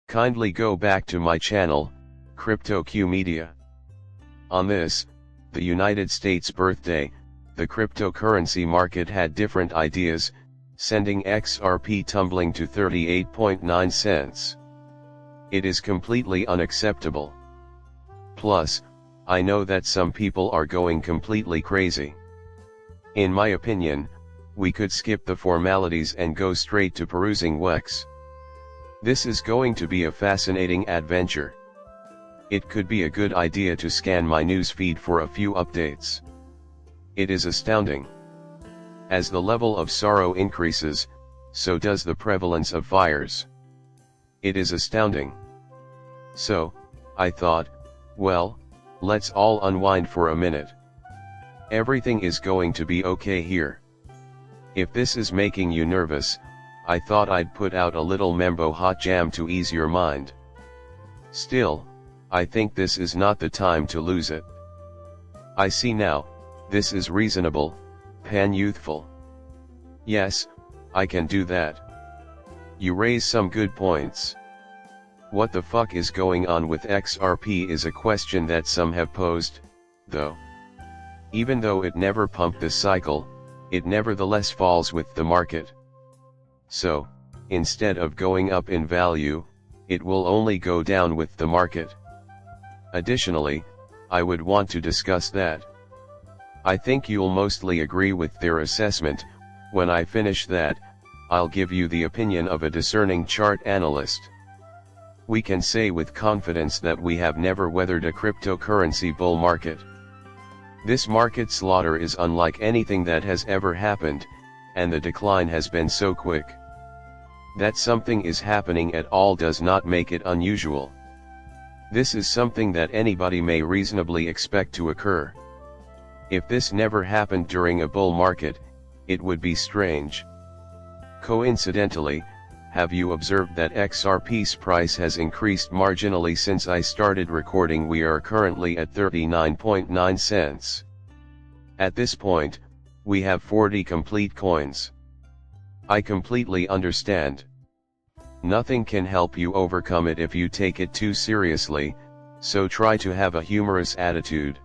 Kindly go back to my channel, CryptoQ Media. On this, the United States birthday, the cryptocurrency market had different ideas, sending XRP tumbling to 38.9 cents. It is completely unacceptable. Plus, I know that some people are going completely crazy. In my opinion, we could skip the formalities and go straight to perusing WEX. This is going to be a fascinating adventure. It could be a good idea to scan my news feed for a few updates. It is astounding. As the level of sorrow increases, so does the prevalence of fires. It is astounding. So, I thought, well, let's all unwind for a minute. Everything is going to be okay here. If this is making you nervous, I thought I'd put out a little Membo hot jam to ease your mind. Still, I think this is not the time to lose it. I see now, this is reasonable, pan-youthful. Yes, I can do that. You raise some good points. What the fuck is going on with XRP is a question that some have posed, though. Even though it never pumped this cycle, it nevertheless falls with the market. So, instead of going up in value, it will only go down with the market. Additionally, I would want to discuss that. I think you'll mostly agree with their assessment. When I finish that, I'll give you the opinion of a discerning chart analyst. We can say with confidence that we have never weathered a cryptocurrency bull market. This market slaughter is unlike anything that has ever happened, and the decline has been so quick. That something is happening at all does not make it unusual. This is something that anybody may reasonably expect to occur. If this never happened during a bull market, it would be strange. Coincidentally, have you observed that XRP's price has increased marginally since I started recording? We are currently at 39.9 cents. At this point, we have 40 complete coins. I completely understand. Nothing can help you overcome it if you take it too seriously, so try to have a humorous attitude.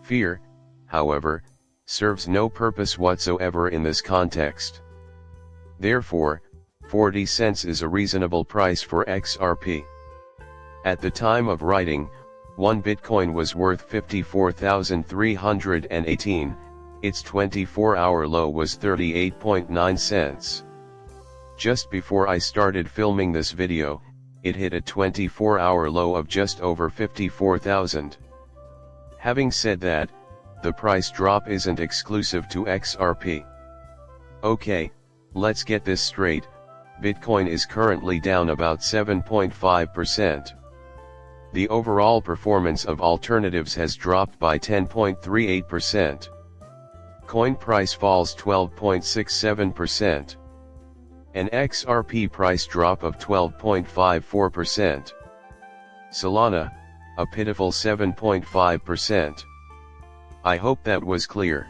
Fear, however, serves no purpose whatsoever in this context. Therefore, 40 cents is a reasonable price for XRP. At the time of writing, one Bitcoin was worth 54,318, its 24-hour low was 38.9 cents. Just before I started filming this video, it hit a 24-hour low of just over 54,000. Having said that, the price drop isn't exclusive to XRP. Okay, let's get this straight. Bitcoin is currently down about 7.5%. The overall performance of alternatives has dropped by 10.38%. Coin price falls 12.67%. An XRP price drop of 12.54%. Solana, a pitiful 7.5%. I hope that was clear.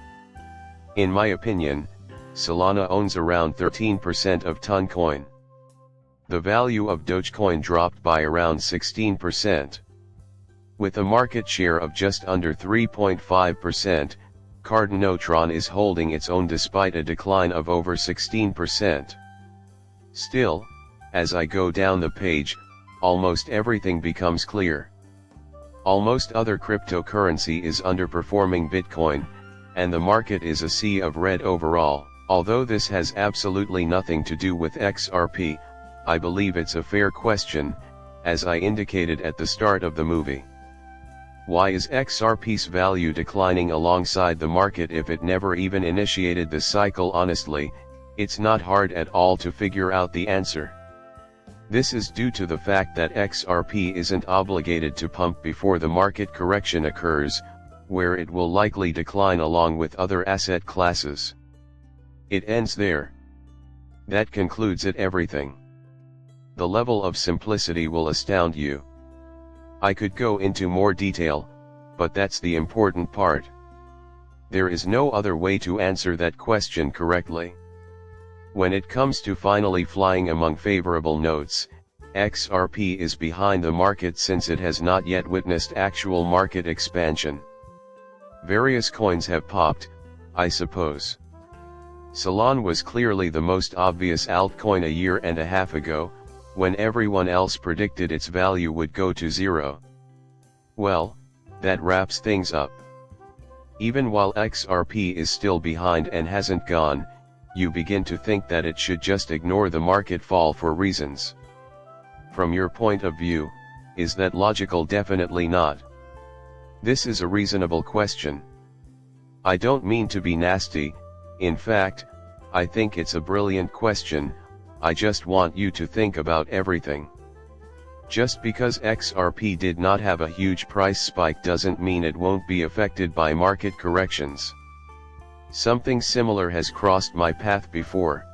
In my opinion, Solana owns around 13% of Toncoin. The value of Dogecoin dropped by around 16%. With a market share of just under 3.5%, Cardano is holding its own despite a decline of over 16%. Still, as I go down the page, almost everything becomes clear. Almost other cryptocurrency is underperforming Bitcoin, and the market is a sea of red overall. Although this has absolutely nothing to do with XRP, I believe it's a fair question, as I indicated at the start of the movie. Why is XRP's value declining alongside the market if it never even initiated the cycle? Honestly, it's not hard at all to figure out the answer. This is due to the fact that XRP isn't obligated to pump before the market correction occurs, where it will likely decline along with other asset classes. It ends there. That concludes it. Everything. The level of simplicity will astound you. I could go into more detail, but that's the important part. There is no other way to answer that question correctly. When it comes to finally flying among favorable notes, XRP is behind the market since it has not yet witnessed actual market expansion. Various coins have popped, I suppose. Solana was clearly the most obvious altcoin a year and a half ago, when everyone else predicted its value would go to zero. Well, that wraps things up. Even while XRP is still behind and hasn't gone, you begin to think that it should just ignore the market fall for reasons. From your point of view, is that logical? Definitely not. This is a reasonable question. I don't mean to be nasty, in fact, I think it's a brilliant question. I just want you to think about everything. Just because XRP did not have a huge price spike doesn't mean it won't be affected by market corrections. Something similar has crossed my path before.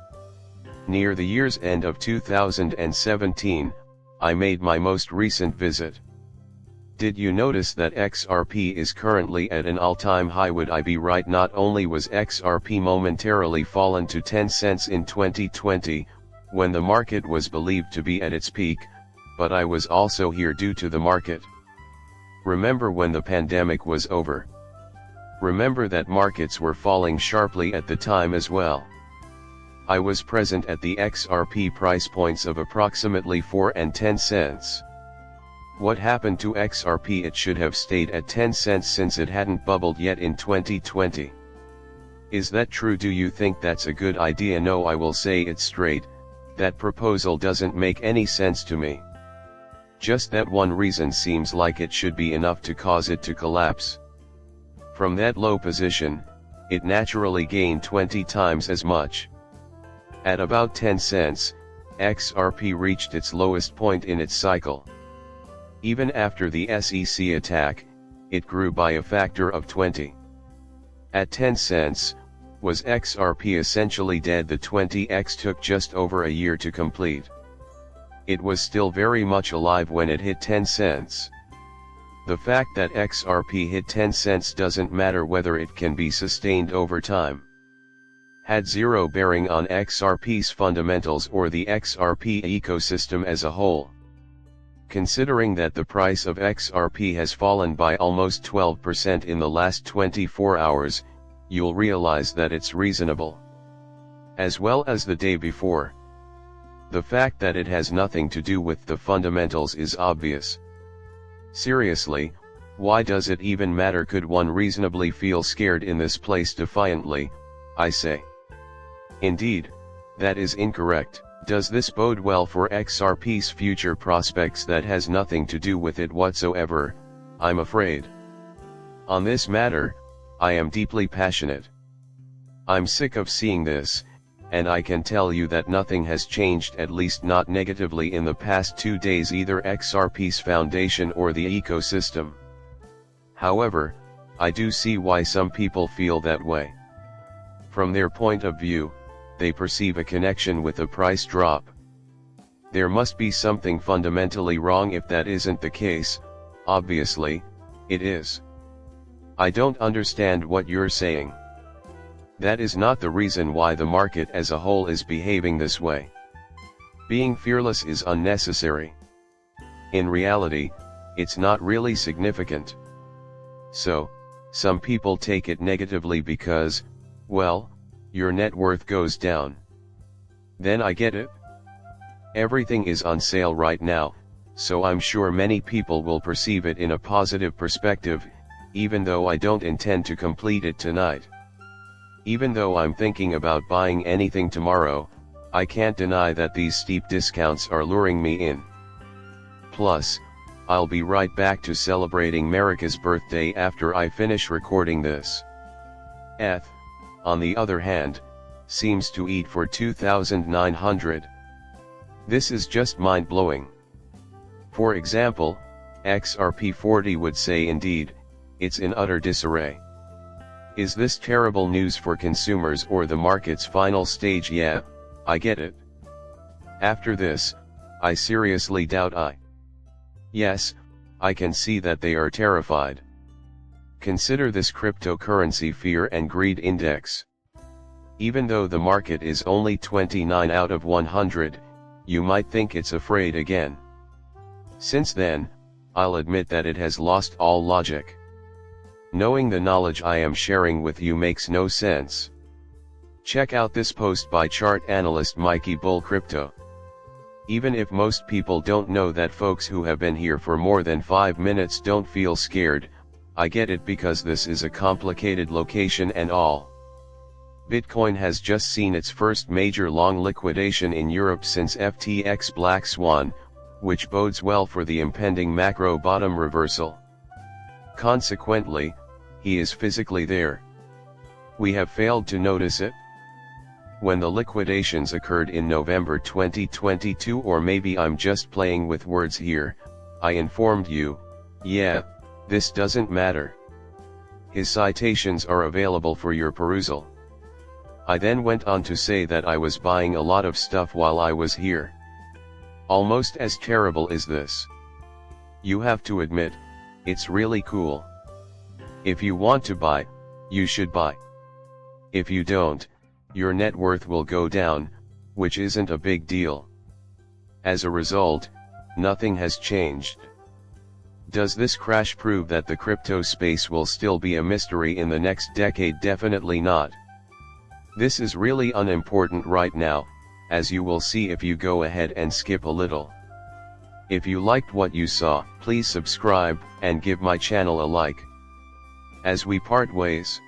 Near the year's end of 2017, I made my most recent visit. Did you notice that XRP is currently at an all-time high? Would I be right? Not only was XRP momentarily fallen to 10 cents in 2020, when the market was believed to be at its peak, but I was also here due to the market. Remember when the pandemic was over? Remember that markets were falling sharply at the time as well. I was present at the XRP price points of approximately 4 and 10 cents. What happened to XRP? It should have stayed at 10 cents since it hadn't bubbled yet in 2020. Is that true? Do you think that's a good idea? No, I will say it straight, that proposal doesn't make any sense to me. Just that one reason seems like it should be enough to cause it to collapse. From that low position, it naturally gained 20 times as much. At about 10 cents, XRP reached its lowest point in its cycle. Even after the SEC attack, it grew by a factor of 20. At 10 cents, was XRP essentially dead? The 20x took just over a year to complete. It was still very much alive when it hit 10 cents. The fact that XRP hit 10 cents doesn't matter whether it can be sustained over time. Had zero bearing on XRP's fundamentals or the XRP ecosystem as a whole. Considering that the price of XRP has fallen by almost 12% in the last 24 hours, you'll realize that it's reasonable. As well as the day before. The fact that it has nothing to do with the fundamentals is obvious. Seriously, why does it even matter? Could one reasonably feel scared in this place? Defiantly, I say. Indeed, that is incorrect. Does this bode well for XRP's future prospects? That has nothing to do with it whatsoever, I'm afraid. On this matter, I am deeply passionate. I'm sick of seeing this, and I can tell you that nothing has changed, at least not negatively, in the past 2 days, either XRP's foundation or the ecosystem. However, I do see why some people feel that way. From their point of view, they perceive a connection with a price drop. There must be something fundamentally wrong if that isn't the case. Obviously, it is. I don't understand what you're saying. That is not the reason why the market as a whole is behaving this way. Being fearless is unnecessary. In reality, it's not really significant. So, some people take it negatively because, well, your net worth goes down. Then I get it. Everything is on sale right now, so I'm sure many people will perceive it in a positive perspective, even though I don't intend to complete it tonight. Even though I'm thinking about buying anything tomorrow, I can't deny that these steep discounts are luring me in. Plus, I'll be right back to celebrating Marika's birthday after I finish recording this. ETH, on the other hand, seems to eat for 2,900. This is just mind-blowing. For example, XRP40 would say indeed, it's in utter disarray. Is this terrible news for consumers or the market's final stage? Yeah, I get it. After this, I seriously doubt Yes, I can see that they are terrified. Consider this cryptocurrency fear and greed index. Even though the market is only 29 out of 100, you might think it's afraid again. Since then, I'll admit that it has lost all logic. Knowing the knowledge I am sharing with you makes no sense. Check out this post by chart analyst Mikey Bull Crypto. Even if most people don't know that folks who have been here for more than 5 minutes don't feel scared, I get it because this is a complicated location and all. Bitcoin has just seen its first major long liquidation in Europe since FTX Black Swan, which bodes well for the impending macro bottom reversal. Consequently, he is physically there. We have failed to notice it. When the liquidations occurred in November 2022, or maybe I'm just playing with words here, I informed you, yeah, this doesn't matter. His citations are available for your perusal. I then went on to say that I was buying a lot of stuff while I was here. Almost as terrible is this. You have to admit, it's really cool. If you want to buy, you should buy. If you don't, your net worth will go down, which isn't a big deal. As a result, nothing has changed. Does this crash prove that the crypto space will still be a mystery in the next decade? Definitely not. This is really unimportant right now, as you will see if you go ahead and skip a little. If you liked what you saw, please subscribe, and give my channel a like. As we part ways.